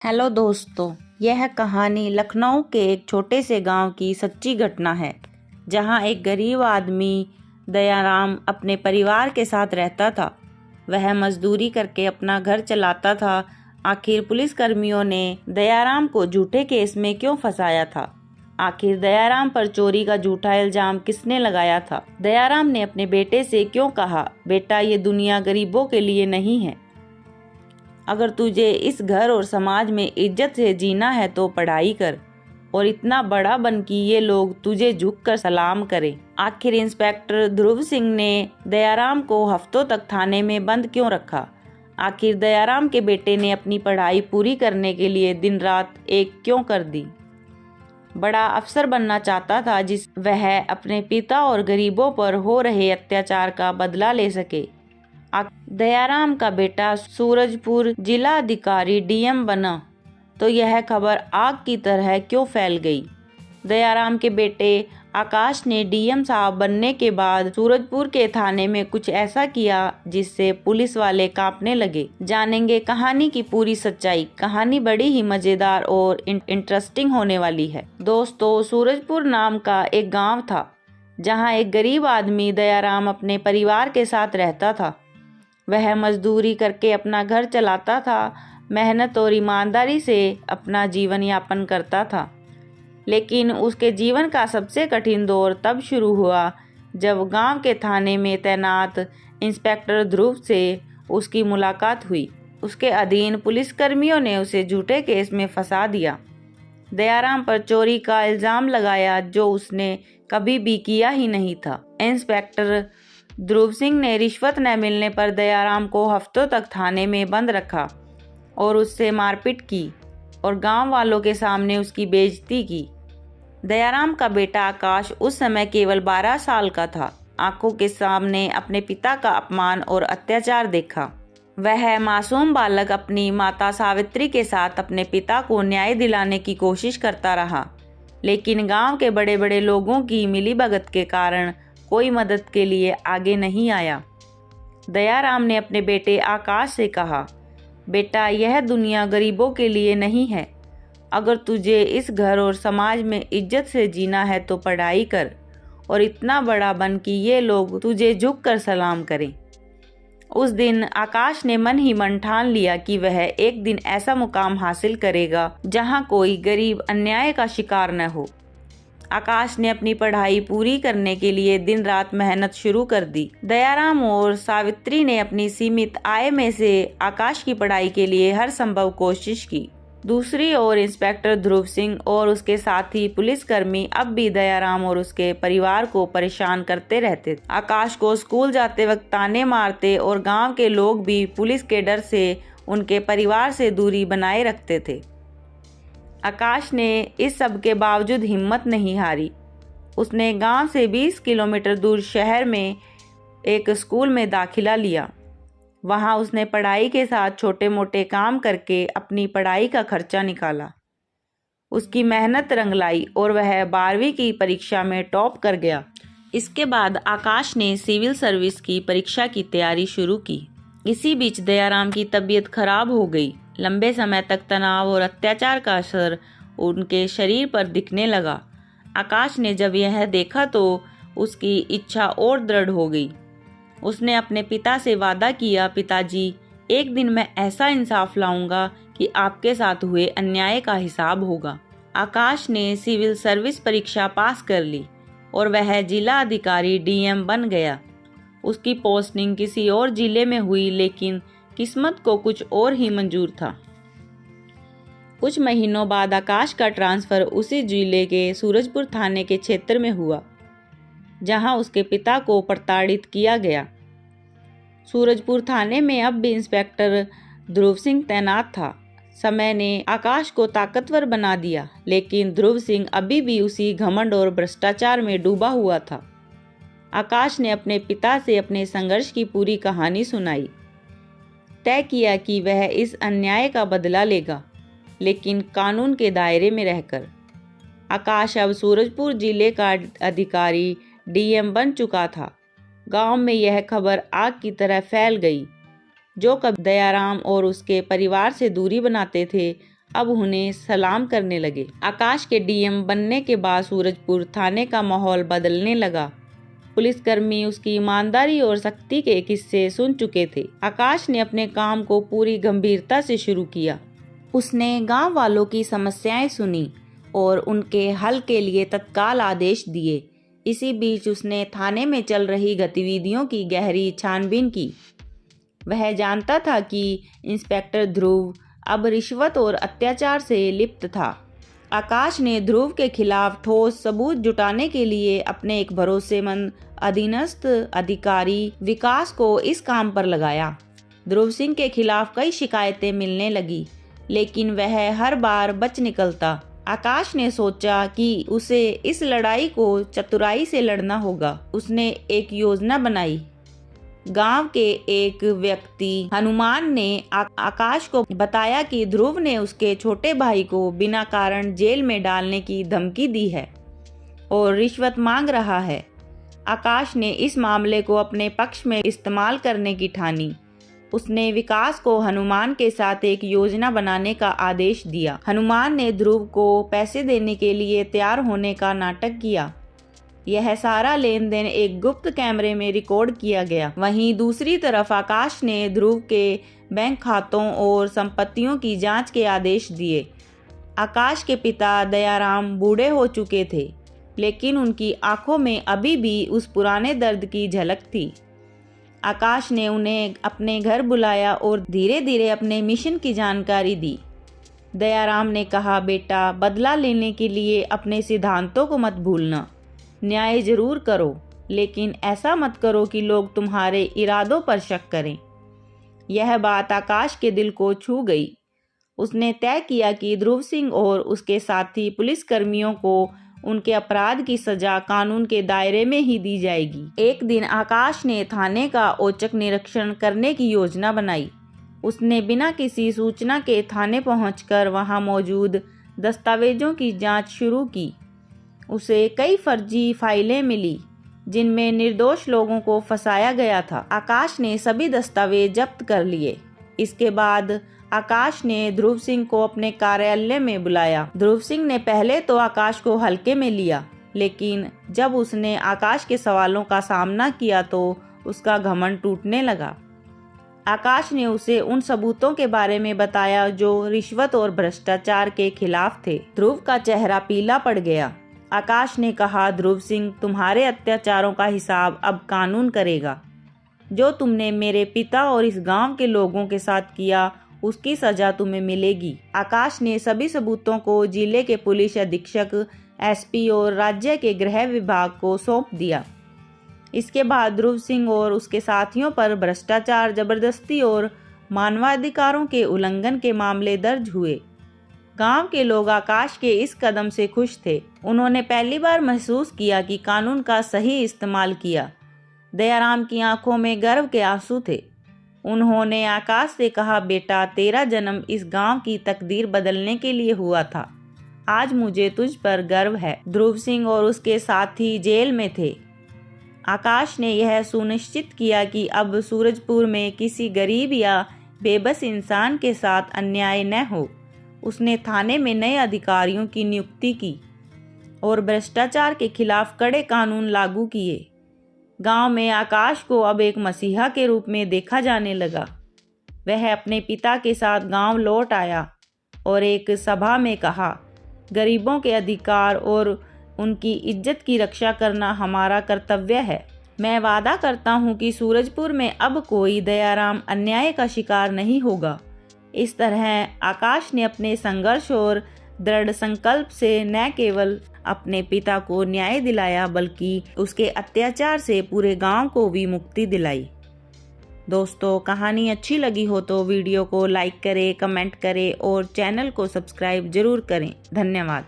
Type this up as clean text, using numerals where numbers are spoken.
Hello दोस्तों, यह कहानी लखनऊ के एक छोटे से गांव की सच्ची घटना है, जहां एक गरीब आदमी दयाराम अपने परिवार के साथ रहता था। वह मजदूरी करके अपना घर चलाता था। आखिर पुलिसकर्मियों ने दयाराम को झूठे केस में क्यों फंसाया था? आखिर दयाराम पर चोरी का झूठा इल्जाम किसने लगाया था? दयाराम ने अपने बेटे से क्यों कहा, बेटा ये दुनिया गरीबों के लिए नहीं है। अगर तुझे इस घर और समाज में इज्जत से जीना है तो पढ़ाई कर और इतना बड़ा बन कि ये लोग तुझे झुककर सलाम करें। आखिर इंस्पेक्टर ध्रुव सिंह ने दयाराम को हफ्तों तक थाने में बंद क्यों रखा? आखिर दयाराम के बेटे ने अपनी पढ़ाई पूरी करने के लिए दिन रात एक क्यों कर दी? बड़ा अफसर बनना चाहता था जिस वह अपने पिता और गरीबों पर हो रहे अत्याचार का बदला ले सके। दयाराम का बेटा सूरजपुर जिला अधिकारी डीएम बना तो यह खबर आग की तरह क्यों फैल गई? दयाराम के बेटे आकाश ने डीएम साहब बनने के बाद सूरजपुर के थाने में कुछ ऐसा किया जिससे पुलिस वाले कांपने लगे। जानेंगे कहानी की पूरी सच्चाई। कहानी बड़ी ही मजेदार और इंटरेस्टिंग होने वाली है। दोस्तों, सूरजपुर नाम का एक गांव था जहां एक गरीब आदमी दयाराम अपने परिवार के साथ रहता था। वह मजदूरी करके अपना घर चलाता था, मेहनत और ईमानदारी से अपना जीवन यापन करता था। लेकिन उसके जीवन का सबसे कठिन दौर तब शुरू हुआ जब गांव के थाने में तैनात इंस्पेक्टर ध्रुव से उसकी मुलाकात हुई। उसके अधीन पुलिसकर्मियों ने उसे झूठे केस में फंसा दिया, दयाराम पर चोरी का इल्जाम लगाया जो उसने कभी भी किया ही नहीं था। इंस्पेक्टर ध्रुव सिंह ने रिश्वत न मिलने पर दयाराम को हफ्तों तक थाने में बंद रखा और उससे मारपीट की और गांव वालों के सामने उसकी बेइज्जती की। दयाराम का बेटा आकाश उस समय केवल 12 साल का था। आंखों के सामने अपने पिता का अपमान और अत्याचार देखा। वह मासूम बालक अपनी माता सावित्री के साथ अपने पिता को न्याय दिलाने की कोशिश करता रहा, लेकिन गांव के बड़े बड़े लोगों की मिलीभगत के कारण कोई मदद के लिए आगे नहीं आया। दयाराम ने अपने बेटे आकाश से कहा, बेटा यह दुनिया गरीबों के लिए नहीं है। अगर तुझे इस घर और समाज में इज्जत से जीना है तो पढ़ाई कर और इतना बड़ा बन कि ये लोग तुझे झुककर सलाम करें। उस दिन आकाश ने मन ही मन ठान लिया कि वह एक दिन ऐसा मुकाम हासिल करेगा जहां कोई गरीब अन्याय का शिकार न हो। आकाश ने अपनी पढ़ाई पूरी करने के लिए दिन रात मेहनत शुरू कर दी। दयाराम और सावित्री ने अपनी सीमित आय में से आकाश की पढ़ाई के लिए हर संभव कोशिश की। दूसरी ओर इंस्पेक्टर ध्रुव सिंह और उसके साथी पुलिसकर्मी अब भी दयाराम और उसके परिवार को परेशान करते रहते। आकाश को स्कूल जाते वक्त ताने मारते और गांव के लोग भी पुलिस के डर से उनके परिवार से दूरी बनाए रखते थे। आकाश ने इस सब के बावजूद हिम्मत नहीं हारी। उसने गांव से 20 किलोमीटर दूर शहर में एक स्कूल में दाखिला लिया। वहां उसने पढ़ाई के साथ छोटे मोटे काम करके अपनी पढ़ाई का खर्चा निकाला। उसकी मेहनत रंग लाई और वह 12वीं की परीक्षा में टॉप कर गया। इसके बाद आकाश ने सिविल सर्विस की परीक्षा की तैयारी शुरू की। इसी बीच दयाराम की तबीयत खराब हो गई। लंबे समय तक तनाव और अत्याचार का असर उनके शरीर पर दिखने लगा। आकाश ने जब यह देखा तो उसकी इच्छा और दृढ़ हो गई। उसने अपने पिता से वादा किया, पिताजी एक दिन मैं ऐसा इंसाफ लाऊंगा कि आपके साथ हुए अन्याय का हिसाब होगा। आकाश ने सिविल सर्विस परीक्षा पास कर ली और वह जिला अधिकारी डीएम बन गया। उसकी पोस्टिंग किसी और जिले में हुई, लेकिन किस्मत को कुछ और ही मंजूर था। कुछ महीनों बाद आकाश का ट्रांसफर उसी जिले के सूरजपुर थाने के क्षेत्र में हुआ जहां उसके पिता को प्रताड़ित किया गया। सूरजपुर थाने में अब भी इंस्पेक्टर ध्रुव सिंह तैनात था। समय ने आकाश को ताकतवर बना दिया, लेकिन ध्रुव सिंह अभी भी उसी घमंड और भ्रष्टाचार में डूबा हुआ था। आकाश ने अपने पिता से अपने संघर्ष की पूरी कहानी सुनाई। तय किया कि वह इस अन्याय का बदला लेगा, लेकिन कानून के दायरे में रहकर। आकाश अब सूरजपुर जिले का अधिकारी डीएम बन चुका था। गांव में यह खबर आग की तरह फैल गई। जो कभी दयाराम और उसके परिवार से दूरी बनाते थे, अब उन्हें सलाम करने लगे। आकाश के डीएम बनने के बाद सूरजपुर थाने का माहौल बदलने लगा। पुलिसकर्मी उसकी ईमानदारी और सख्ती के किस्से सुन चुके थे। आकाश ने अपने काम को पूरी गंभीरता से शुरू किया। उसने गांव वालों की समस्याएं सुनी और उनके हल के लिए तत्काल आदेश दिए। इसी बीच उसने थाने में चल रही गतिविधियों की गहरी छानबीन की। वह जानता था कि इंस्पेक्टर ध्रुव अब रिश्वत और अत्याचार से लिप्त था। आकाश ने ध्रुव के खिलाफ ठोस सबूत जुटाने के लिए अपने एक भरोसेमंद अधीनस्थ अधिकारी विकास को इस काम पर लगाया। ध्रुव सिंह के खिलाफ कई शिकायतें मिलने लगी, लेकिन वह हर बार बच निकलता। आकाश ने सोचा कि उसे इस लड़ाई को चतुराई से लड़ना होगा। उसने एक योजना बनाई। गांव के एक व्यक्ति हनुमान ने आकाश को बताया कि ध्रुव ने उसके छोटे भाई को बिना कारण जेल में डालने की धमकी दी है और रिश्वत मांग रहा है। आकाश ने इस मामले को अपने पक्ष में इस्तेमाल करने की ठानी। उसने विकास को हनुमान के साथ एक योजना बनाने का आदेश दिया। हनुमान ने ध्रुव को पैसे देने के लिए तैयार होने का नाटक किया। यह सारा लेन देन एक गुप्त कैमरे में रिकॉर्ड किया गया। वहीं दूसरी तरफ आकाश ने ध्रुव के बैंक खातों और संपत्तियों की जांच के आदेश दिए। आकाश के पिता दयाराम बूढ़े हो चुके थे, लेकिन उनकी आंखों में अभी भी उस पुराने दर्द की झलक थी। आकाश ने उन्हें अपने घर बुलाया और धीरे धीरे अपने मिशन की जानकारी दी। दयाराम ने कहा, बेटा, बदला लेने के लिए अपने सिद्धांतों को मत भूलना। न्याय जरूर करो, लेकिन ऐसा मत करो कि लोग तुम्हारे इरादों पर शक करें। यह बात आकाश के दिल को छू गई। उसने तय किया कि ध्रुव सिंह और उसके साथी पुलिसकर्मियों को उनके अपराध की सजा कानून के दायरे में ही दी जाएगी। एक दिन आकाश ने थाने का औचक निरीक्षण करने की योजना बनाई। उसने बिना किसी सूचना के थाने पहुंचकर वहां मौजूद दस्तावेजों की जांच शुरू की। उसे कई फर्जी फाइलें मिली जिनमें निर्दोष लोगों को फंसाया गया था। आकाश ने सभी दस्तावेज जब्त कर लिए। इसके बाद आकाश ने ध्रुव सिंह को अपने कार्यालय में बुलाया। ध्रुव सिंह ने पहले तो आकाश को हल्के में लिया, लेकिन जब उसने आकाश के सवालों का सामना किया तो उसका घमंड टूटने लगा। आकाश ने उसे उन सबूतों के बारे में बताया जो रिश्वत और भ्रष्टाचार के खिलाफ थे। ध्रुव का चेहरा पीला पड़ गया। आकाश ने कहा, ध्रुव सिंह, तुम्हारे अत्याचारों का हिसाब अब कानून करेगा। जो तुमने मेरे पिता और इस गांव के लोगों के साथ किया, उसकी सजा तुम्हें मिलेगी। आकाश ने सभी सबूतों को जिले के पुलिस अधीक्षक, एसपी और राज्य के गृह विभाग को सौंप दिया। इसके बाद ध्रुव सिंह और उसके साथियों पर भ्रष्टाचार, जबरदस्ती और मानवाधिकारों के उल्लंघन के मामले दर्ज हुए। गांव के लोग आकाश के इस कदम से खुश थे। उन्होंने पहली बार महसूस किया कि कानून का सही इस्तेमाल किया। दयाराम की आंखों में गर्व के आंसू थे। उन्होंने आकाश से कहा, बेटा, तेरा जन्म इस गांव की तकदीर बदलने के लिए हुआ था। आज मुझे तुझ पर गर्व है। ध्रुव सिंह और उसके साथी जेल में थे। आकाश ने यह सुनिश्चित किया कि अब सूरजपुर में किसी गरीब या बेबस इंसान के साथ अन्याय न हो। उसने थाने में नए अधिकारियों की नियुक्ति की और भ्रष्टाचार के खिलाफ कड़े कानून लागू किए। गांव में आकाश को अब एक मसीहा के रूप में देखा जाने लगा। वह अपने पिता के साथ गांव लौट आया और एक सभा में कहा, गरीबों के अधिकार और उनकी इज्जत की रक्षा करना हमारा कर्तव्य है। मैं वादा करता हूं कि सूरजपुर में अब कोई दयाराम अन्याय का शिकार नहीं होगा। इस तरह आकाश ने अपने संघर्ष और दृढ़ संकल्प से न केवल अपने पिता को न्याय दिलाया, बल्कि उसके अत्याचार से पूरे गांव को भी मुक्ति दिलाई। दोस्तों, कहानी अच्छी लगी हो तो वीडियो को लाइक करें, कमेंट करें और चैनल को सब्सक्राइब जरूर करें। धन्यवाद।